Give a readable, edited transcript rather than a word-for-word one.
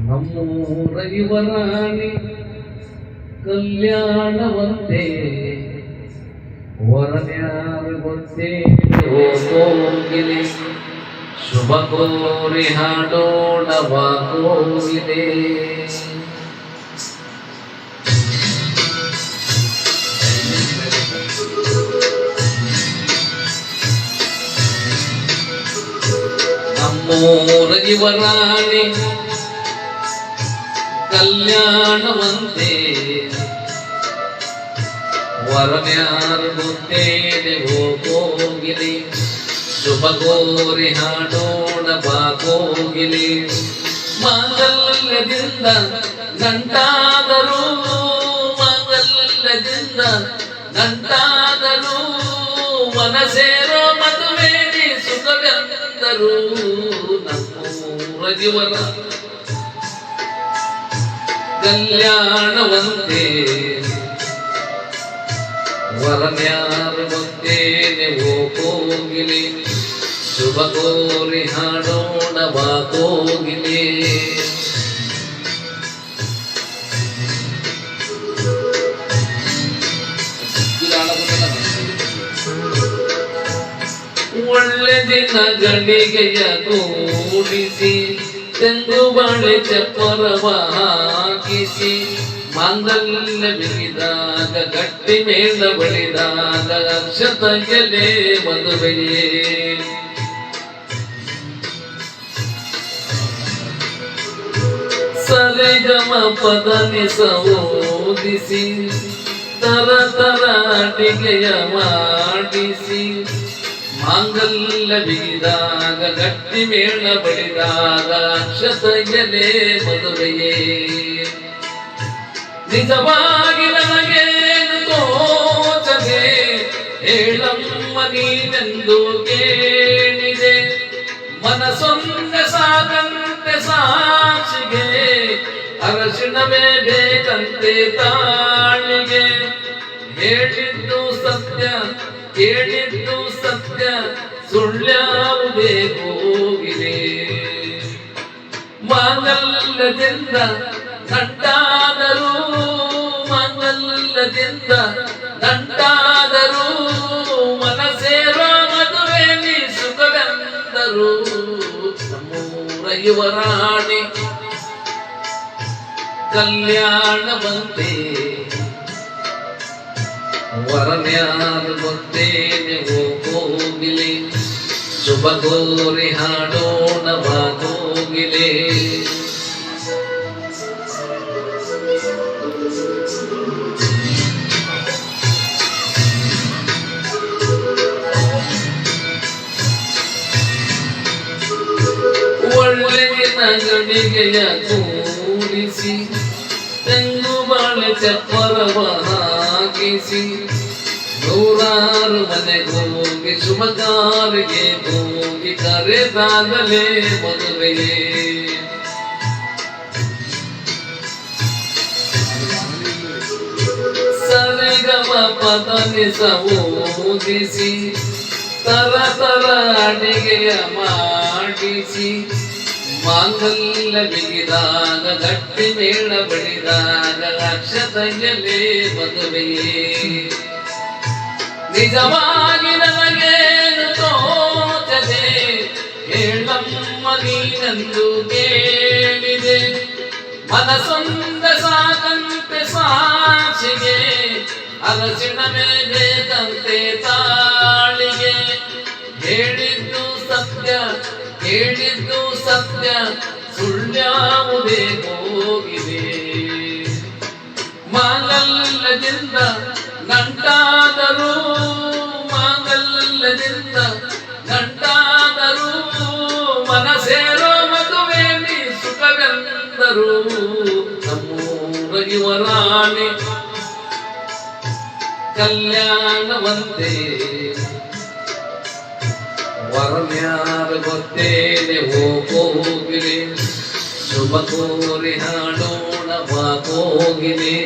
ನಮ್ಮೂರ ಯುವರಾಣಿ ಕಲ್ಯಾಣವಂತೆ ವರನ್ಯಾರು ಗೊತ್ತೇ ಹೋಗೋಗಿದೆ ಶುಭ ಕೋರಿ ಹಾಡೋಣವಾಗೋಗಿದೆ. ನಮ್ಮೂರ ಯುವರಾಣಿ ಕಲ್ಯಾಣವಂತೆ ವರನ್ಯಾರು ಗೊತ್ತೇನೆ ಹೋಗೋಗಿಲಿ ಶುಭ ಕೋರಿ ಹಾಡೋಣ ಬಾಗೋಗಿಲಿ. ಮಾಂಗಲ್ಯದಿಂದ ನಂಟಾದರೂ ಮಾಂಗಲ್ಯದಿಂದ ನಂಟಾದರೂ ಮನಸೇರೋ ಮದುವೆಗೆ ಸುಖವೆಂದರು ನಮ್ಮೂರ ಜೀವನ ಕಲ್ಯಾಣವಂತೆ ವರನ್ಯಾರು ಗೊತ್ತೇನೆ ಹೋಗೋಗಿಲಿ ಶುಭ ಕೋರಿ ಹಾಡೋಣ ಬಾಗೋಗಿಲಿ. ಒಳ್ಳೆ ದಿನ ಗಡಿಗೆಯ ಕೂಡಿಸಿ ತೆಂಗು ಬಾಳೆ ಚಪ್ಪರವ ಹಾಕಿಸಿ ಮಾಂಗಲ್ಯ ಬಿಗಿದಾಗ ಗಟ್ಟಿ ಮೇಳ ಬಳಿದಾಗ ಅಕ್ಷತೆಯಲೇ ಮದುವೆಯೇ. ಸರಿಗಮ ಪದನಿಸ ಓದಿಸಿ ತರ ತರ ಅಡಿಗೆಯ ಮಾಡಿಸಿ ಮಾಂಗಲ್ಯ ಬಿಗಿದಾಗ ಗಟ್ಟಿ ಮೇಳ ಬಳಿದಾಗ ಅಕ್ಷತೆಯಲೇ ಮದುವೆಯೇ. ನಿಜವಾಗಿ ನನಗೇನು ತೋಚದೆ ಹೇಳಮ್ಮ ನೀನೆಂದು ಕೇಳಿದೆ ಮನಸೊಂದೆ ಸಾಕಂತೆ ಸಾಕ್ಷಿಗೆ ಅರಶಿಣವೇ ಬೇಕಂತೆ ತಾಳಿಗೆ. ಹೇಳಿದ್ದು ಸತ್ಯ ಕೇಳಿದ್ದು ಸತ್ಯ ಸುಳ್ಳ್ಯಾವುದೇ ಹೋಗಿದೆ. ಮಾಂಗಲ್ಯದಿಂದ ನಂಟಾದರೂ ಮಾಂಗಲ್ಯದಿಂದ ನಂಟಾದರೂ ಮನಸೇರೋ ಮದುವೆ ನೀ ಸುಖವೆಂದರು ನಮ್ಮೂರ ಯುವರಾಣಿ ಕಲ್ಯಾಣವಂತೆ ವರನ್ಯಾರು ಗೊತ್ತೇನೆ ಹೋಗೋಗಿಲಿ ಶುಭ ಕೋರಿ ಹಾಡೋಣ ಬಾಗೋಗಿಲಿ. ಒಳ್ಳೆ ದಿನ ಗಡಿಗೆಯ ಕೂಡಿಸಿ ತೆಂಗು ಬಾಳೆ ಚಪ್ಪರವ ಹಾಕಿಸಿ ನೂರಾರು ಮನೆಗೋಗಿ ಶುಭ ಕಾರಿಗೆ ಹೋಗಿ ಕರೆದಾಗಲೇ ಮದುವೆಯೇ. ಸರಿಗಮ ಪದನಿಸ ಓದಿಸಿ ತರ ತರ ಅಡಿಗೆಯ ಮಾಡಿಸಿ ಮಾಂಗಲ್ಯ ಬಿಗಿದಾಗ ಗಟ್ಟಿ ಮೇಳ ಬಡಿದಾಗ ಅಕ್ಷತೆಯಲೇ ಮದುವೆಯೇ. ನಿಜವಾಗಿ ನನಗೇನು ತೋಚದೆ ಹೇಳಮ್ಮ ನೀನೆಂದು ಕೇಳಿದೆ ಮನಸೊಂದ ಸಾಕಂತೆ ಸಾಕ್ಷಿಗೆ ಅರಸಿಣವೇ ಬೇಕಂತೆ ತಾಳಿಗೆ. ಹೇಳಿದ್ದು ಸತ್ಯ ಕೇಳಿದ್ದು ಸತ್ಯ ಸುಳ್ಳ್ಯಾವುದೇ ಹೋಗಿದೆ. ಮಾಂಗಲ್ಯದಿಂದ ನಂಟಾದರೂ ಮಾಂಗಲ್ಯದಿಂದ ನಂಟಾದರೂ ಮನಸೇರೋ ಮದುವೆ ನೀ ಸುಖವೆಂದರು ನಮ್ಮೂರ ಯುವರಾಣಿ ಕಲ್ಯಾಣವಂತೆ ವರನ್ಯಾರು ಗೊತ್ತೇನೆ ಹೋಗೋಗಿಲಿ ಶುಭ ಕೋರಿ ಹಾಡೋಣ ಬಾಗೋಗಿಲಿ.